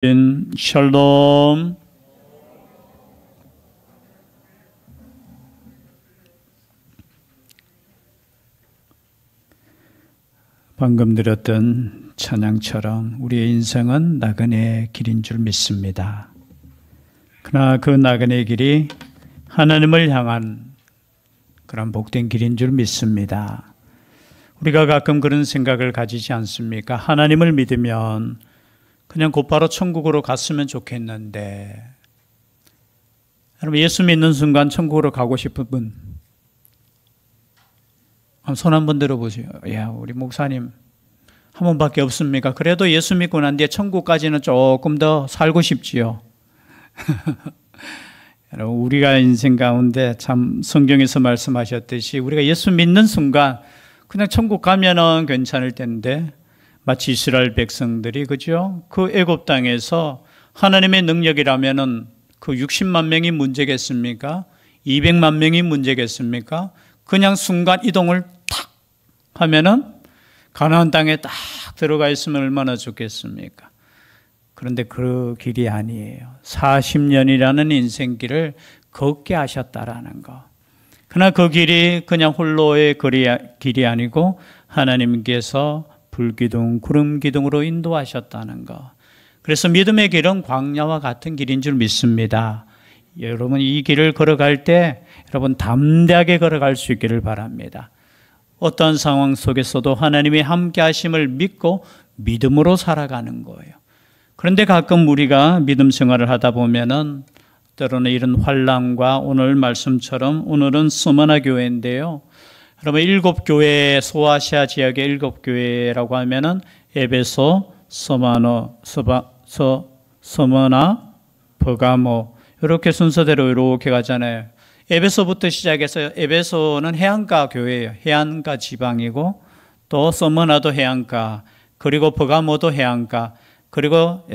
샬롬. 방금 들었던 찬양처럼 우리의 인생은 나그네의 길인 줄 믿습니다. 그러나 그 나그네의 길이 하나님을 향한 그런 복된 길인 줄 믿습니다. 우리가 가끔 그런 생각을 가지지 않습니까? 하나님을 믿으면 그냥 곧바로 천국으로 갔으면 좋겠는데, 여러분 예수 믿는 순간 천국으로 가고 싶은 분 손 한번 들어보세요. 야, 우리 목사님 한 번밖에 없습니까? 그래도 예수 믿고 난 뒤에 천국까지는 조금 더 살고 싶지요. 여러분, 우리가 인생 가운데 참 성경에서 말씀하셨듯이 우리가 예수 믿는 순간 그냥 천국 가면은 괜찮을 텐데, 마치 이스라엘 백성들이 그죠? 그 애굽 땅에서 하나님의 능력이라면은 그 60만 명이 문제겠습니까? 200만 명이 문제겠습니까? 그냥 순간 이동을 탁 하면은 가나안 땅에 딱 들어가 있으면 얼마나 좋겠습니까? 그런데 그 길이 아니에요. 40년이라는 인생길을 걷게 하셨다라는 거. 그러나 그 길이 그냥 홀로의 길이 아니고 하나님께서 불기둥, 구름기둥으로 인도하셨다는 거. 그래서 믿음의 길은 광야와 같은 길인 줄 믿습니다. 여러분 이 길을 걸어갈 때 여러분 담대하게 걸어갈 수 있기를 바랍니다. 어떤 상황 속에서도 하나님이 함께 하심을 믿고 믿음으로 살아가는 거예요. 그런데 가끔 우리가 믿음 생활을 하다 보면은 때로는 이런 환난과 오늘 말씀처럼, 오늘은 스무나 교회인데요. 여러분 7교회, 소아시아 지역의 7교회라고 하면은 에베소, 스무나, 버가모 이렇게 순서대로 이렇게 가잖아요. 에베소부터 시작해서, 에베소는 해안가 교회예요. 해안가 지방이고, 또 스무나도 해안가, 그리고 버가모도 해안가, 그리고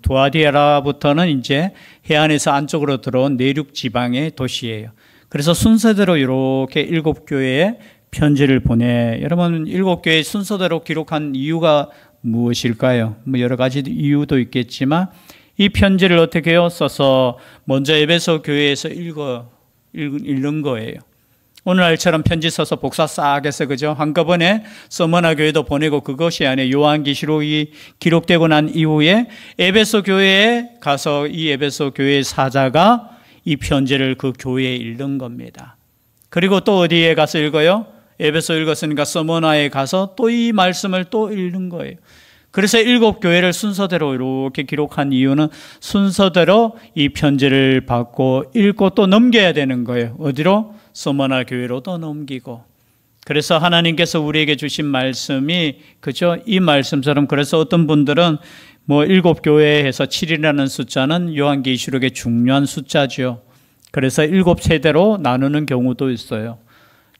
두아디아라부터는 이제 해안에서 안쪽으로 들어온 내륙 지방의 도시예요. 그래서 순서대로 이렇게 7교회에 편지를 보내. 여러분 7교회 순서대로 기록한 이유가 무엇일까요? 뭐 여러 가지 이유도 있겠지만 이 편지를 어떻게 해요? 써서 먼저 에베소 교회에서 읽는 거예요. 오늘날처럼 편지 써서 복사 싹 해서 그죠? 한꺼번에 스무나 교회도 보내고 그것이 아니에요. 요한계시록이 기록되고 난 이후에 에베소 교회에 가서 이 에베소 교회의 사자가 이 편지를 그 교회에 읽는 겁니다. 그리고 또 어디에 가서 읽어요? 에베소 읽었으니까 스무나에 가서 또 이 말씀을 또 읽는 거예요. 그래서 7교회를 순서대로 이렇게 기록한 이유는 순서대로 이 편지를 받고 읽고 또 넘겨야 되는 거예요. 어디로? 스무나 교회로 또 넘기고. 그래서 하나님께서 우리에게 주신 말씀이 그죠? 이 말씀처럼, 그래서 어떤 분들은 뭐 7교회에서 7이라는 숫자는 요한계시록의 중요한 숫자죠. 그래서 7세대로 나누는 경우도 있어요.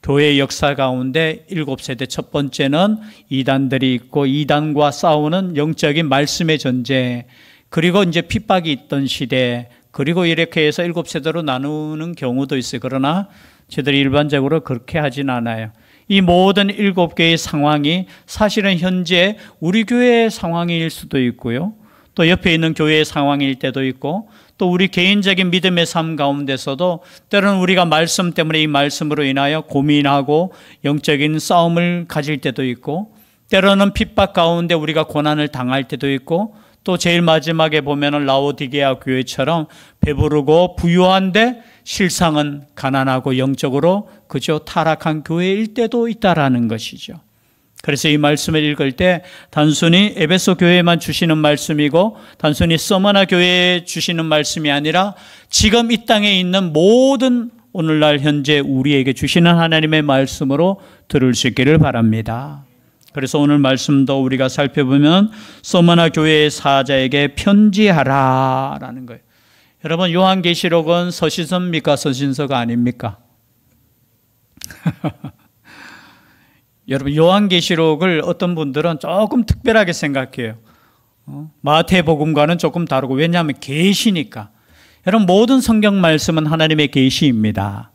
교회의 역사 가운데 7세대, 첫 번째는 이단들이 있고 이단과 싸우는 영적인 말씀의 전쟁, 그리고 이제 핍박이 있던 시대, 그리고 이렇게 해서 7세대로 나누는 경우도 있어요. 그러나 저희들이 일반적으로 그렇게 하진 않아요. 이 모든 7개의 상황이 사실은 현재 우리 교회의 상황일 수도 있고요. 또 옆에 있는 교회의 상황일 때도 있고, 또 우리 개인적인 믿음의 삶 가운데서도 때로는 우리가 말씀 때문에 이 말씀으로 인하여 고민하고 영적인 싸움을 가질 때도 있고, 때로는 핍박 가운데 우리가 고난을 당할 때도 있고, 또 제일 마지막에 보면은 라오디게아 교회처럼 배부르고 부유한데 실상은 가난하고 영적으로 그저 타락한 교회일 때도 있다라는 것이죠. 그래서 이 말씀을 읽을 때 단순히 에베소 교회만 주시는 말씀이고 단순히 스무나 교회에 주시는 말씀이 아니라 지금 이 땅에 있는 모든 오늘날 현재 우리에게 주시는 하나님의 말씀으로 들을 수 있기를 바랍니다. 그래서 오늘 말씀도 우리가 살펴보면 스무나 교회의 사자에게 편지하라라는 거예요. 여러분 요한계시록은 서신서입니까? 서신서가 아닙니까? 여러분 요한계시록을 어떤 분들은 조금 특별하게 생각해요. 마태복음과는 조금 다르고, 왜냐하면 계시니까. 여러분 모든 성경 말씀은 하나님의 계시입니다.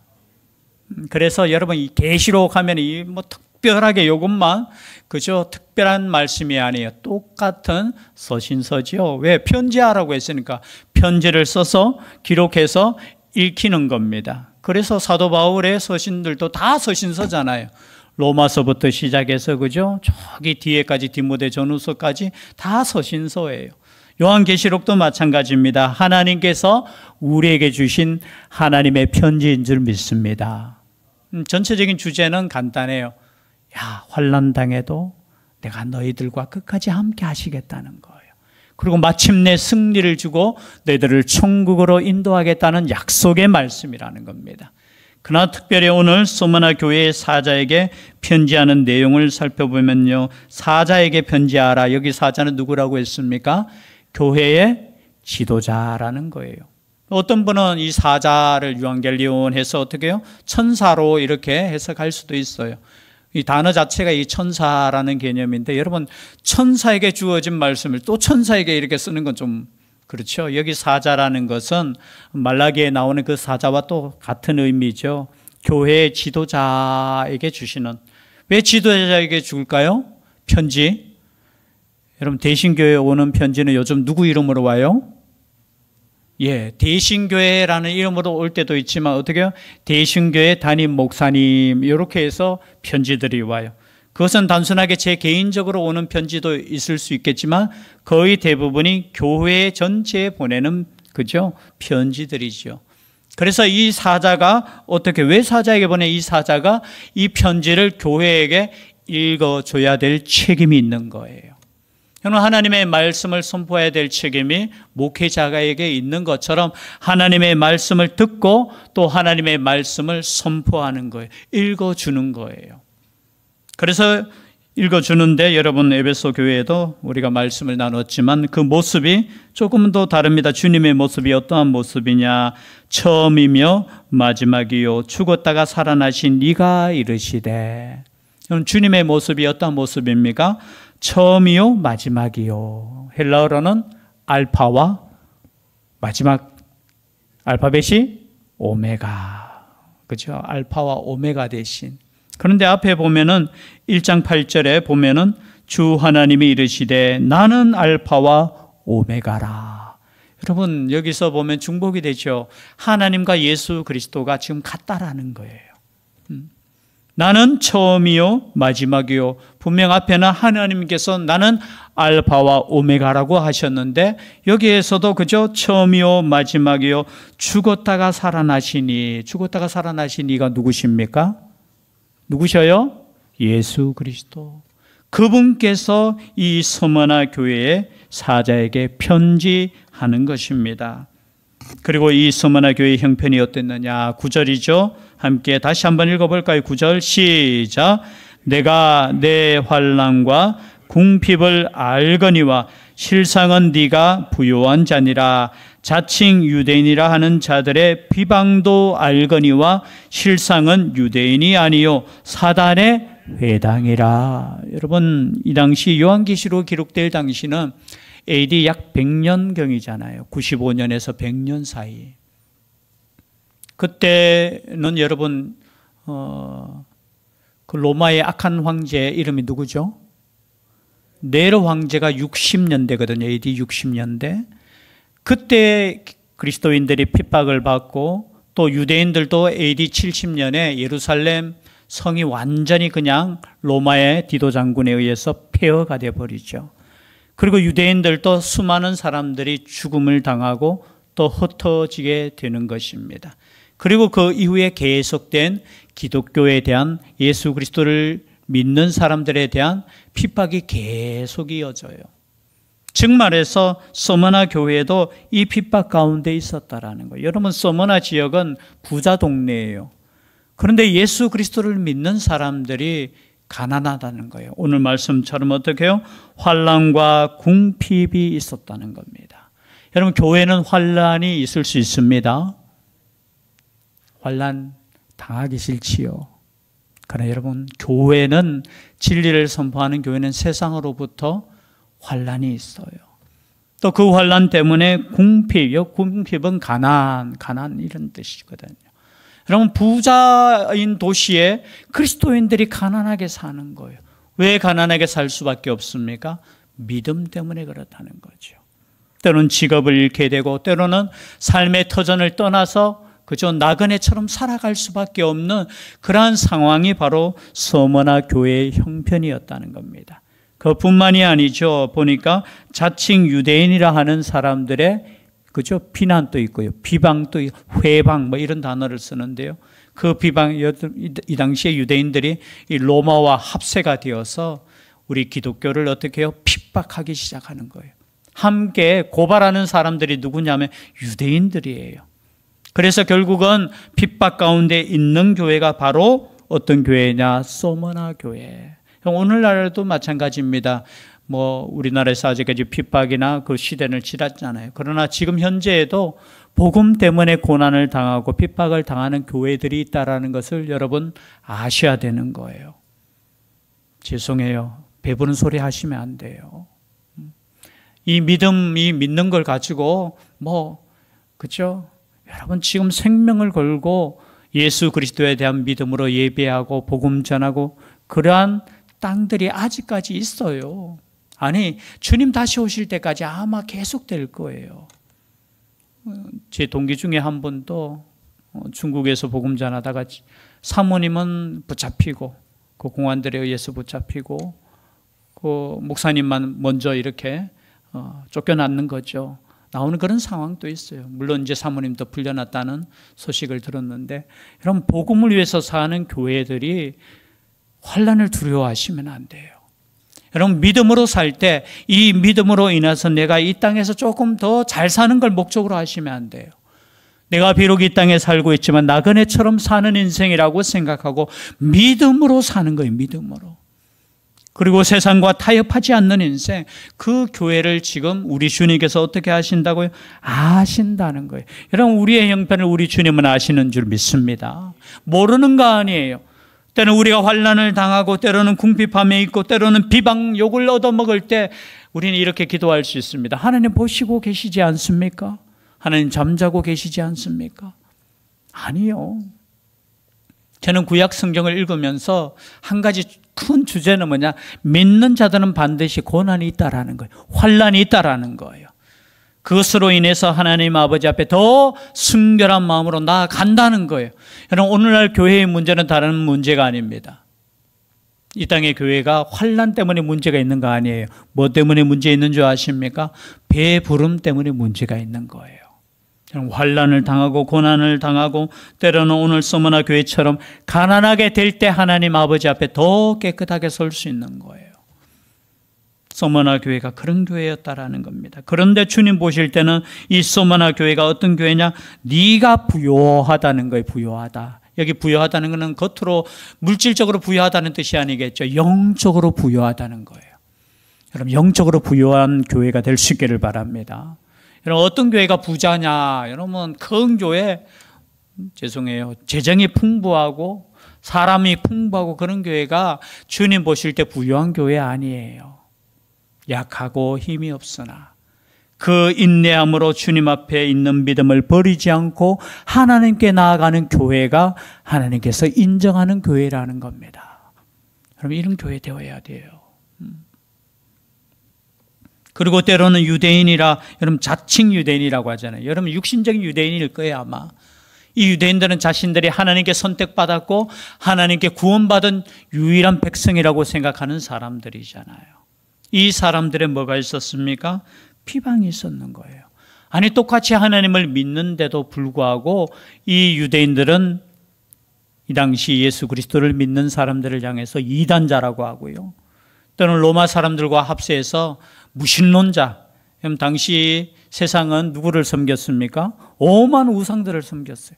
그래서 여러분 이 계시록 하면 이 뭐 특별하게 이것만 그저 특별한 말씀이 아니에요. 똑같은 서신서지요. 왜? 편지하라고 했으니까 편지를 써서 기록해서 읽히는 겁니다. 그래서 사도 바울의 서신들도 다 서신서잖아요. 로마서부터 시작해서 그죠? 저기 뒤에까지 디모데 전후서까지 다 서신서예요. 요한계시록도 마찬가지입니다. 하나님께서 우리에게 주신 하나님의 편지인 줄 믿습니다. 전체적인 주제는 간단해요. 야, 환난 당해도 내가 너희들과 끝까지 함께 하시겠다는 거예요. 그리고 마침내 승리를 주고 너희들을 천국으로 인도하겠다는 약속의 말씀이라는 겁니다. 그러나 특별히 오늘 소머나 교회의 사자에게 편지하는 내용을 살펴보면요. 사자에게 편지하라. 여기 사자는 누구라고 했습니까? 교회의 지도자라는 거예요. 어떤 분은 이 사자를 유앙겔리온해서 어떻게 해요? 천사로 이렇게 해석할 수도 있어요. 이 단어 자체가 이 천사라는 개념인데 여러분 천사에게 주어진 말씀을 또 천사에게 이렇게 쓰는 건 좀 그렇죠. 여기 사자라는 것은 말라기에 나오는 그 사자와 또 같은 의미죠. 교회의 지도자에게 주시는. 왜 지도자에게 줄까요? 편지. 여러분 대신교회에 오는 편지는 요즘 누구 이름으로 와요? 예, 대신교회라는 이름으로 올 때도 있지만 어떻게 해요? 대신교회 담임 목사님 이렇게 해서 편지들이 와요. 그것은 단순하게 제 개인적으로 오는 편지도 있을 수 있겠지만 거의 대부분이 교회 전체에 보내는 그죠? 편지들이죠. 그래서 이 사자가 어떻게 왜 사자에게 보내? 이 사자가 이 편지를 교회에게 읽어줘야 될 책임이 있는 거예요. 여러분 하나님의 말씀을 선포해야 될 책임이 목회자에게 있는 것처럼 하나님의 말씀을 듣고 또 하나님의 말씀을 선포하는 거예요. 읽어주는 거예요. 그래서 읽어주는데 여러분 에베소 교회에도 우리가 말씀을 나눴지만 그 모습이 조금 더 다릅니다. 주님의 모습이 어떠한 모습이냐. 처음이며 마지막이요 죽었다가 살아나신 이가 이르시되. 주님의 모습이 어떠한 모습입니까? 처음이요 마지막이요. 헬라어로는 알파와 마지막 알파벳이 오메가. 그렇죠? 알파와 오메가 대신. 그런데 앞에 보면은 1장 8절에 보면은 주 하나님이 이르시되 나는 알파와 오메가라. 여러분 여기서 보면 중복이 되죠. 하나님과 예수 그리스도가 지금 같다라는 거예요. 나는 처음이요 마지막이요. 분명 앞에는 하나님께서 나는 알파와 오메가라고 하셨는데 여기에서도 그저 처음이요 마지막이요 죽었다가 살아나시니. 죽었다가 살아나신 이가 누구십니까? 누구셔요? 예수 그리스도. 그분께서 이 서머나 교회의 사자에게 편지하는 것입니다. 그리고 이 서머나 교회의 형편이 어땠느냐? 9절이죠. 함께 다시 한번 읽어볼까요? 9절 시작. 내가 내 환난과 궁핍을 알거니와 실상은 네가 부요한 자니라. 자칭 유대인이라 하는 자들의 비방도 알거니와 실상은 유대인이 아니요 사단의 회당이라. 여러분 이 당시 요한계시록 기록될 당시는 AD 약 100년경이잖아요. 95년에서 100년 사이. 그때는 여러분 그 로마의 악한 황제 이름이 누구죠? 네로 황제가 60년대거든요. AD 60년대. 그때 그리스도인들이 핍박을 받고 또 유대인들도 AD 70년에 예루살렘 성이 완전히 그냥 로마의 디도 장군에 의해서 폐허가 되어버리죠. 그리고 유대인들도 수많은 사람들이 죽음을 당하고 또 흩어지게 되는 것입니다. 그리고 그 이후에 계속된 기독교에 대한 예수 그리스도를 믿는 사람들에 대한 핍박이 계속 이어져요. 즉 말해서 서머나 교회도 이 핍박 가운데 있었다라는 거예요. 여러분 서머나 지역은 부자 동네예요. 그런데 예수 그리스도를 믿는 사람들이 가난하다는 거예요. 오늘 말씀처럼 어떻게 해요? 환난과 궁핍이 있었다는 겁니다. 여러분 교회는 환난이 있을 수 있습니다. 환난 당하기 싫지요. 그러나 여러분 교회는 진리를 선포하는 교회는 세상으로부터 환난이 있어요. 또 그 환난 때문에 궁핍, 궁핍은 가난 이런 뜻이거든요. 여러분, 부자인 도시에 그리스도인들이 가난하게 사는 거예요. 왜 가난하게 살 수밖에 없습니까? 믿음 때문에 그렇다는 거죠. 때로는 직업을 잃게 되고 때로는 삶의 터전을 떠나서 그저 나그네처럼 살아갈 수밖에 없는 그러한 상황이 바로 서머나 교회의 형편이었다는 겁니다. 그뿐만이 아니죠. 보니까 자칭 유대인이라 하는 사람들의 그죠? 비난도 있고요. 비방도 있고, 회방 뭐 이런 단어를 쓰는데요. 그 비방, 이 당시에 유대인들이 이 로마와 합세가 되어서 우리 기독교를 어떻게 해요? 핍박하기 시작하는 거예요. 함께 고발하는 사람들이 누구냐면 유대인들이에요. 그래서 결국은 핍박 가운데 있는 교회가 바로 어떤 교회냐? 서머나 교회. 오늘날도 마찬가지입니다. 뭐 우리나라에서 아직까지 핍박이나 그 시대를 지났잖아요. 그러나 지금 현재에도 복음 때문에 고난을 당하고 핍박을 당하는 교회들이 있다는 것을 여러분 아셔야 되는 거예요. 죄송해요. 배부른 소리 하시면 안 돼요. 이 믿음이 믿는 걸 가지고 그죠? 여러분 지금 생명을 걸고 예수 그리스도에 대한 믿음으로 예배하고 복음 전하고 그러한 땅들이 아직까지 있어요. 아니, 주님 다시 오실 때까지 아마 계속될 거예요. 제 동기 중에 한 분도 중국에서 복음 전하다가 사모님은 붙잡히고 그 공안들에 의해서 붙잡히고 그 목사님만 먼저 이렇게 쫓겨났는 거죠. 나오는 그런 상황도 있어요. 물론 이제 사모님도 풀려났다는 소식을 들었는데, 여러분 복음을 위해서 사는 교회들이 환난을 두려워하시면 안 돼요. 여러분 믿음으로 살 때 이 믿음으로 인해서 내가 이 땅에서 조금 더 잘 사는 걸 목적으로 하시면 안 돼요. 내가 비록 이 땅에 살고 있지만 나그네처럼 사는 인생이라고 생각하고 믿음으로 사는 거예요. 믿음으로. 그리고 세상과 타협하지 않는 인생, 그 교회를 지금 우리 주님께서 어떻게 하신다고요? 아신다는 거예요. 여러분 우리의 형편을 우리 주님은 아시는 줄 믿습니다. 모르는 거 아니에요. 때는 우리가 환난을 당하고 때로는 궁핍함에 있고 때로는 비방 욕을 얻어먹을 때 우리는 이렇게 기도할 수 있습니다. 하나님 보시고 계시지 않습니까? 하나님 잠자고 계시지 않습니까? 아니요. 저는 구약 성경을 읽으면서 한 가지 큰 주제는 뭐냐? 믿는 자들은 반드시 고난이 있다라는 거예요. 환난이 있다라는 거예요. 그것으로 인해서 하나님 아버지 앞에 더 순결한 마음으로 나아간다는 거예요. 여러분 오늘날 교회의 문제는 다른 문제가 아닙니다. 이 땅의 교회가 환난 때문에 문제가 있는 거 아니에요. 뭐 때문에 문제 있는 줄 아십니까? 배부름 때문에 문제가 있는 거예요. 환난을 당하고 고난을 당하고 때로는 오늘 서머나 교회처럼 가난하게 될 때 하나님 아버지 앞에 더 깨끗하게 설 수 있는 거예요. 서머나 교회가 그런 교회였다라는 겁니다. 그런데 주님 보실 때는 이 서머나 교회가 어떤 교회냐? 네가 부요하다는 거예요. 부요하다. 여기 부요하다는 것은 겉으로 물질적으로 부요하다는 뜻이 아니겠죠. 영적으로 부요하다는 거예요. 여러분 영적으로 부요한 교회가 될 수 있기를 바랍니다. 여러분 어떤 교회가 부자냐? 여러분 큰 교회, 죄송해요, 재정이 풍부하고 사람이 풍부하고 그런 교회가 주님 보실 때 부유한 교회 아니에요. 약하고 힘이 없으나 그 인내함으로 주님 앞에 있는 믿음을 버리지 않고 하나님께 나아가는 교회가 하나님께서 인정하는 교회라는 겁니다. 여러분 이런 교회 되어야 돼요. 그리고 때로는 유대인이라, 여러분 자칭 유대인이라고 하잖아요. 여러분 육신적인 유대인일 거예요 아마. 이 유대인들은 자신들이 하나님께 선택받았고 하나님께 구원받은 유일한 백성이라고 생각하는 사람들이잖아요. 이 사람들의 뭐가 있었습니까? 비방이 있었는 거예요. 아니 똑같이 하나님을 믿는데도 불구하고 이 유대인들은 이 당시 예수 그리스도를 믿는 사람들을 향해서 이단자라고 하고요. 또는 로마 사람들과 합세해서 무신론자. 당시 세상은 누구를 섬겼습니까? 오만 우상들을 섬겼어요.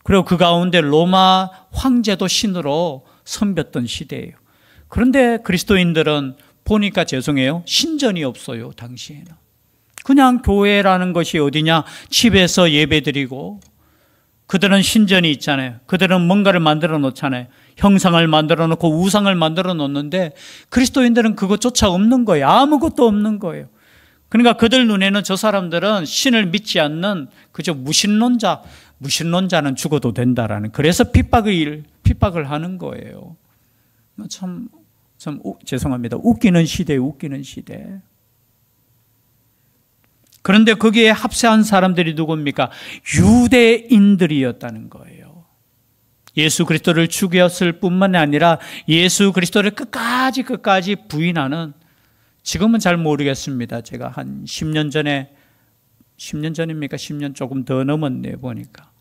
그리고 그 가운데 로마 황제도 신으로 섬겼던 시대예요. 그런데 그리스도인들은 보니까 죄송해요. 신전이 없어요. 당시에는. 그냥 교회라는 것이 어디냐? 집에서 예배드리고, 그들은 신전이 있잖아요. 그들은 뭔가를 만들어 놓잖아요. 형상을 만들어 놓고 우상을 만들어 놓는데 그리스도인들은 그것조차 없는 거예요. 아무것도 없는 거예요. 그러니까 그들 눈에는 저 사람들은 신을 믿지 않는 그저 무신론자, 무신론자는 죽어도 된다라는, 그래서 핍박을 하는 거예요. 참 죄송합니다. 웃기는 시대예요, 웃기는 시대. 그런데 거기에 합세한 사람들이 누굽니까? 유대인들이었다는 거예요. 예수 그리스도를 죽였을 뿐만 아니라 예수 그리스도를 끝까지 부인하는, 지금은 잘 모르겠습니다. 제가 한 10년 전입니까? 10년 조금 더 넘었네요, 보니까.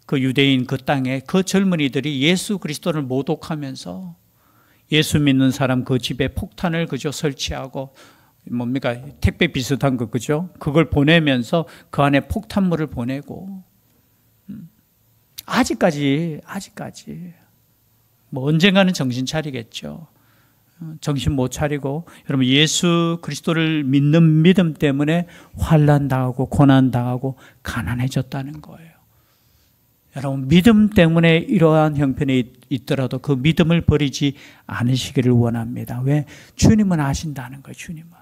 그 유대인 그 땅에 그 젊은이들이 예수 그리스도를 모독하면서 예수 믿는 사람 그 집에 폭탄을 그저 설치하고, 뭡니까? 택배 비슷한 거, 그죠? 그걸 보내면서 그 안에 폭탄물을 보내고, 아직까지 뭐 언젠가는 정신 차리겠죠. 정신 못 차리고, 여러분 예수 그리스도를 믿는 믿음 때문에 환난 당하고 고난 당하고 가난해졌다는 거예요. 여러분 믿음 때문에 이러한 형편이 있더라도 그 믿음을 버리지 않으시기를 원합니다. 왜? 주님은 아신다는 거예요. 주님은.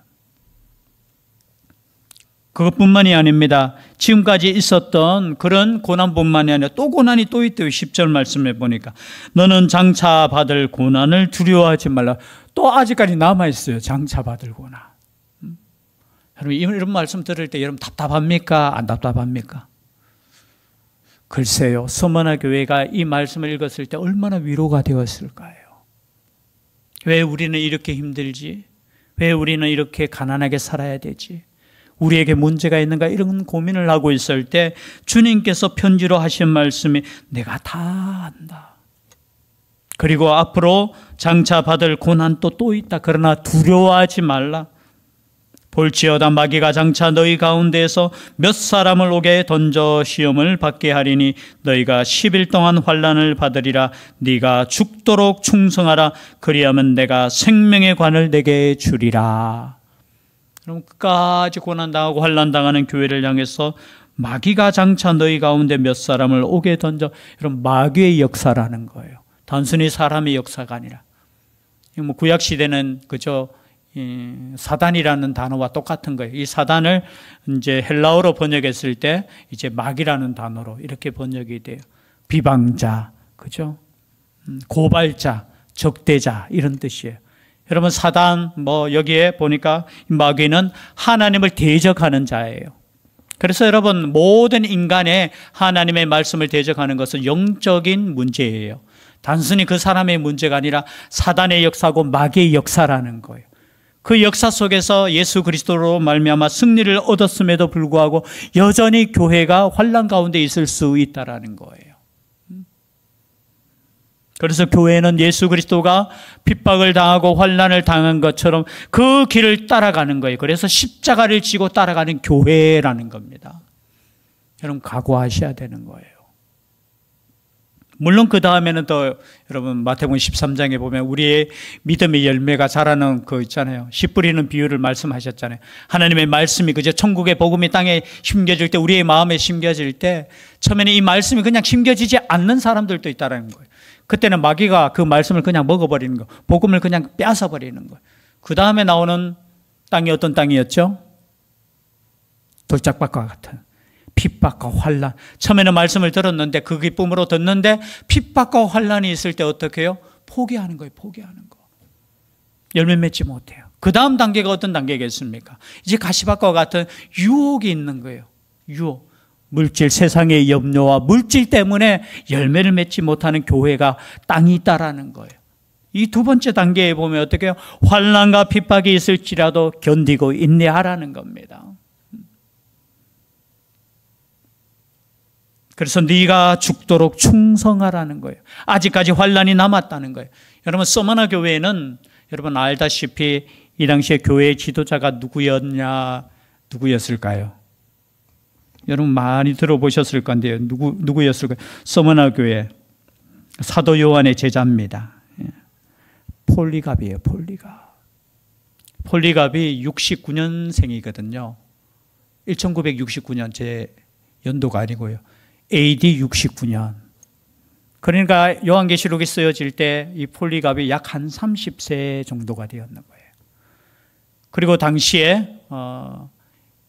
그것뿐만이 아닙니다. 지금까지 있었던 그런 고난뿐만이 아니라 또 고난이 또 있대요. 10절 말씀에 보니까 너는 장차 받을 고난을 두려워하지 말라. 또 아직까지 남아있어요. 장차 받을 고난. 여러분 이런 말씀 들을 때 여러분 답답합니까? 안 답답합니까? 글쎄요. 서머나 교회가 이 말씀을 읽었을 때 얼마나 위로가 되었을까요? 왜 우리는 이렇게 힘들지? 왜 우리는 이렇게 가난하게 살아야 되지? 우리에게 문제가 있는가? 이런 고민을 하고 있을 때 주님께서 편지로 하신 말씀이 내가 다 안다. 그리고 앞으로 장차 받을 고난도 또 있다. 그러나 두려워하지 말라. 볼지어다 마귀가 장차 너희 가운데에서 몇 사람을 옥에 던져 시험을 받게 하리니 너희가 10일 동안 환난을 받으리라. 네가 죽도록 충성하라. 그리하면 내가 생명의 관을 내게 주리라. 그럼 끝까지 고난당하고 환난당하는 교회를 향해서 마귀가 장차 너희 가운데 몇 사람을 옥에 던져, 이런 마귀의 역사라는 거예요. 단순히 사람의 역사가 아니라, 뭐 구약 시대는 그저 사단이라는 단어와 똑같은 거예요. 이 사단을 이제 헬라어로 번역했을 때 이제 마귀라는 단어로 이렇게 번역이 돼요. 비방자, 그죠? 고발자, 적대자 이런 뜻이에요. 여러분 사단 뭐 여기에 보니까 마귀는 하나님을 대적하는 자예요. 그래서 여러분 모든 인간의 하나님의 말씀을 대적하는 것은 영적인 문제예요. 단순히 그 사람의 문제가 아니라 사단의 역사고 마귀의 역사라는 거예요. 그 역사 속에서 예수 그리스도로 말미암아 승리를 얻었음에도 불구하고 여전히 교회가 환난 가운데 있을 수 있다라는 거예요. 그래서 교회는 예수 그리스도가 핍박을 당하고 환난을 당한 것처럼 그 길을 따라가는 거예요. 그래서 십자가를 지고 따라가는 교회라는 겁니다. 여러분 각오하셔야 되는 거예요. 물론 그 다음에는 또 여러분 마태복음 13장에 보면 우리의 믿음의 열매가 자라는 거 있잖아요. 씨 뿌리는 비유를 말씀하셨잖아요. 하나님의 말씀이 그저 천국의 복음이 땅에 심겨질 때, 우리의 마음에 심겨질 때 처음에는 이 말씀이 그냥 심겨지지 않는 사람들도 있다는 거예요. 그때는 마귀가 그 말씀을 그냥 먹어버리는 거, 복음을 그냥 뺏어버리는 거예요. 그 다음에 나오는 땅이 어떤 땅이었죠? 돌짝밭과 같은 핍박과 환난. 처음에는 말씀을 들었는데 그 기쁨으로 듣는데 핍박과 환난이 있을 때 어떻게 해요? 포기하는 거예요. 포기하는 거. 열매 맺지 못해요. 그 다음 단계가 어떤 단계겠습니까? 이제 가시밭과 같은 유혹이 있는 거예요. 유혹. 물질, 세상의 염려와 물질 때문에 열매를 맺지 못하는 교회가 땅이 있다라는 거예요. 이 두 번째 단계에 보면 어떻게 해요? 환난과 핍박이 있을지라도 견디고 인내하라는 겁니다. 그래서 네가 죽도록 충성하라는 거예요. 아직까지 환난이 남았다는 거예요. 여러분 서머나 교회는 여러분 알다시피 이 당시에 교회의 지도자가 누구였을까요? 여러분 많이 들어보셨을 건데요. 누구였을까요? 서머나 교회 사도 요한의 제자입니다. 폴리갑이에요. 폴리갑이 69년생이거든요. 1969년 제 연도가 아니고요. AD 69년. 그러니까 요한계시록이 쓰여질 때 이 폴리갑이 약 한 30세 정도가 되었는 거예요. 그리고 당시에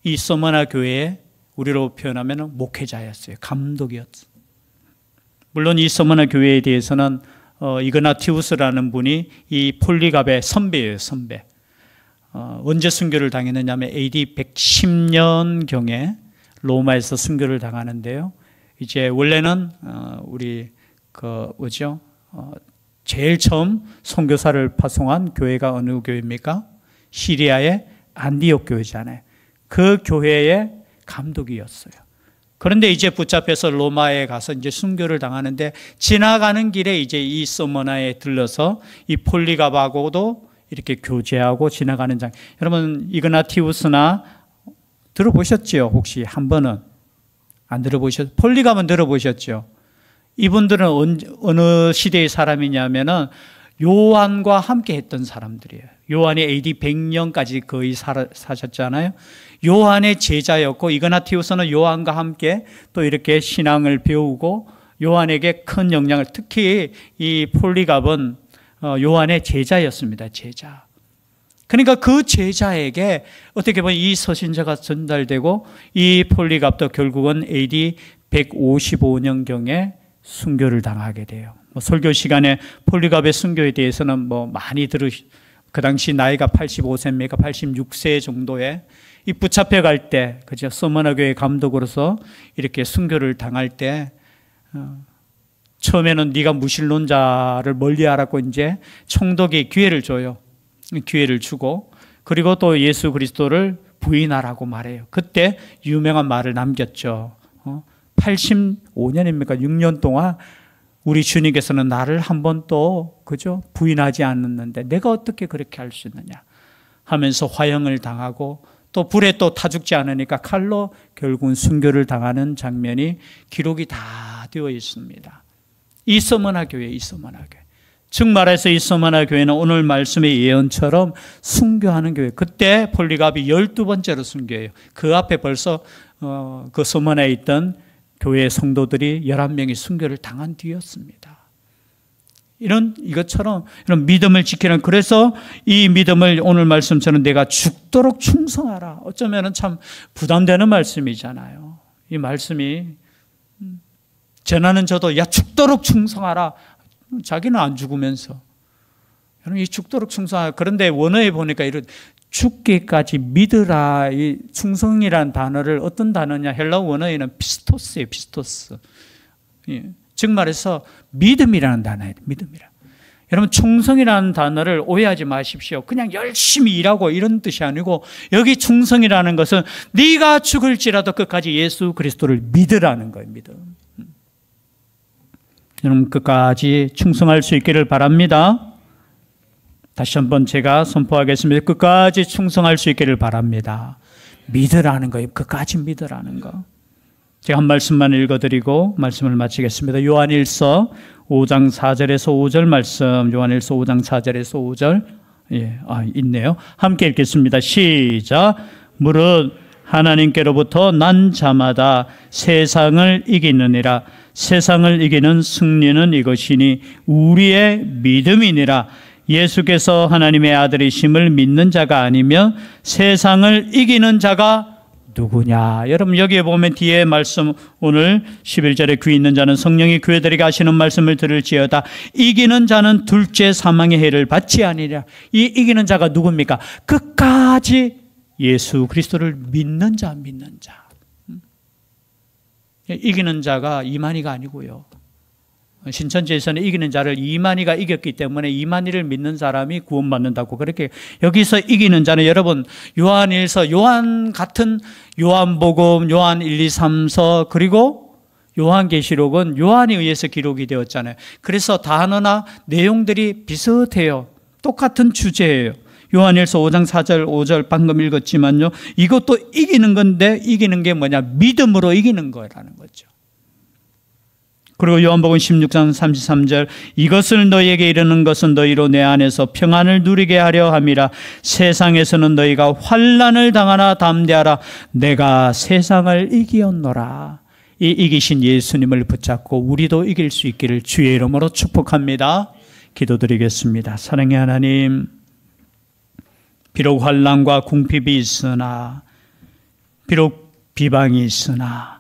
이 서머나 교회에 우리로 표현하면 목회자였어요. 감독이었어요. 물론 이 서머나 교회에 대해서는 이그나티우스라는 분이 이 폴리갑의 선배예요. 선배. 언제 순교를 당했느냐 하면 AD 110년경에 로마에서 순교를 당하는데요. 이제 원래는 우리 제일 처음 선교사를 파송한 교회가 어느 교회입니까? 시리아의 안디옥 교회잖아요. 그 교회의 감독이었어요. 그런데 이제 붙잡혀서 로마에 가서 이제 순교를 당하는데 지나가는 길에 이제 이 서머나에 들러서 이 폴리갑하고도 이렇게 교제하고 지나가는 장. 여러분 이그나티우스나 들어보셨죠? 혹시 한 번은 안 들어보셨죠? 폴리갑은 들어보셨죠? 이분들은 어느 시대의 사람이냐면은 요한과 함께 했던 사람들이에요. 요한이 AD 100년까지 거의 사셨잖아요. 요한의 제자였고 이그나티우스는 요한과 함께 또 이렇게 신앙을 배우고 요한에게 큰 영향을, 특히 이 폴리갑은 요한의 제자였습니다. 제자. 그러니까 그 제자에게 어떻게 보면 이 서신자가 전달되고 이 폴리갑도 결국은 AD 155년경에 순교를 당하게 돼요. 설교 시간에 폴리갑의 순교에 대해서는 많이 그 당시 나이가 85세입니까? 86세 정도에 이 붙잡혀 갈 때, 그죠? 서머나 교회 감독으로서 이렇게 순교를 당할 때, 처음에는 네가 무신론자를 멀리하라고 이제 총독이 기회를 줘요. 기회를 주고, 그리고 또 예수 그리스도를 부인하라고 말해요. 그때 유명한 말을 남겼죠. 85년입니까? 6년 동안 우리 주님께서는 나를 한 번도 그죠? 부인하지 않았는데 내가 어떻게 그렇게 할 수 있느냐 하면서 화형을 당하고 또 불에 또 타 죽지 않으니까 칼로 결국은 순교를 당하는 장면이 기록이 다 되어 있습니다. 이 서머나 교회. 즉 말해서 이 서머나 교회는 오늘 말씀의 예언처럼 순교하는 교회. 그때 폴리갑이 12번째로 순교해요. 그 앞에 벌써 그 서머나에 있던 교회 성도들이 11명이 순교를 당한 뒤였습니다. 이것처럼 이런 믿음을 지키는, 그래서 이 믿음을 오늘 말씀처럼 내가 죽도록 충성하라. 어쩌면 참 부담되는 말씀이잖아요. 이 말씀이 전하는 저도 죽도록 충성하라. 자기는 안 죽으면서. 여러분 이 죽도록 충성하라. 그런데 원어에 보니까 이런 죽기까지 믿으라. 이 충성이라는 단어를 어떤 단어냐? 헬라어 원어에는 피스토스예요. 피스토스. 즉 말해서 믿음이라는 단어예요. 믿음이라. 여러분 충성이라는 단어를 오해하지 마십시오. 그냥 열심히 일하고 이런 뜻이 아니고 여기 충성이라는 것은 네가 죽을지라도 끝까지 예수 그리스도를 믿으라는 거예요. 믿음. 여러분 끝까지 충성할 수 있기를 바랍니다. 다시 한번 제가 선포하겠습니다. 끝까지 충성할 수 있기를 바랍니다. 믿으라는 거예요. 끝까지 믿으라는 거. 제가 한 말씀만 읽어드리고 말씀을 마치겠습니다. 요한일서 5장 4절에서 5절 말씀. 요한일서 5장 4절에서 5절. 있네요. 함께 읽겠습니다. 시작. 무릇 하나님께로부터 난 자마다 세상을 이기느니라. 세상을 이기는 승리는 이것이니 우리의 믿음이니라. 예수께서 하나님의 아들이심을 믿는 자가 아니면 세상을 이기는 자가 누구냐. 여러분 여기에 보면 뒤에 말씀, 오늘 11절에 귀 있는 자는 성령이 교회들에게 하시는 말씀을 들을지어다. 이기는 자는 둘째 사망의 해를 받지 아니랴. 이 이기는 자가 누굽니까? 끝까지 예수 그리스도를 믿는 자. 이기는 자가 이만희가 아니고요. 신천지에서는 이기는 자를 이만희가 이겼기 때문에 이만희를 믿는 사람이 구원받는다고 그렇게, 여기서 이기는 자는 여러분 요한일서, 요한 같은 요한복음, 요한 1, 2, 3서 그리고 요한계시록은 요한에 의해서 기록이 되었잖아요. 그래서 단어나 내용들이 비슷해요. 똑같은 주제예요. 요한일서 5장 4절 5절 방금 읽었지만요, 이것도 이기는 건데 이기는 게 뭐냐? 믿음으로 이기는 거라는 거죠. 그리고 요한복음 16장 33절 이것을 너희에게 이르는 것은 너희로 내 안에서 평안을 누리게 하려 함이라. 세상에서는 너희가 환난을 당하나 담대하라. 내가 세상을 이기었노라. 이 이기신 예수님을 붙잡고 우리도 이길 수 있기를 주의 이름으로 축복합니다. 기도드리겠습니다. 사랑의 하나님, 비록 환난과 궁핍이 있으나, 비록 비방이 있으나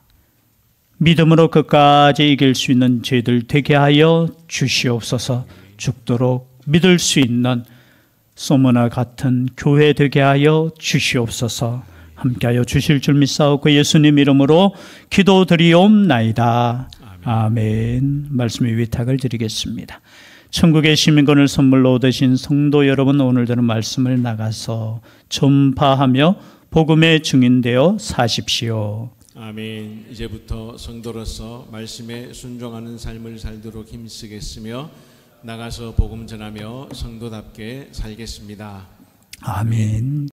믿음으로 끝까지 이길 수 있는 저희들 되게 하여 주시옵소서. 죽도록 믿을 수 있는 소문화 같은 교회 되게 하여 주시옵소서. 함께하여 주실 줄 믿사옵고 예수님 이름으로 기도드리옵나이다. 아멘. 말씀의 위탁을 드리겠습니다. 천국의 시민권을 선물로 얻으신 성도 여러분, 오늘 들은 말씀을 나가서 전파하며 복음의 증인되어 사십시오. 아멘. 이제부터 성도로서 말씀에 순종하는 삶을 살도록 힘쓰겠으며 나가서 복음 전하며 성도답게 살겠습니다. 아멘.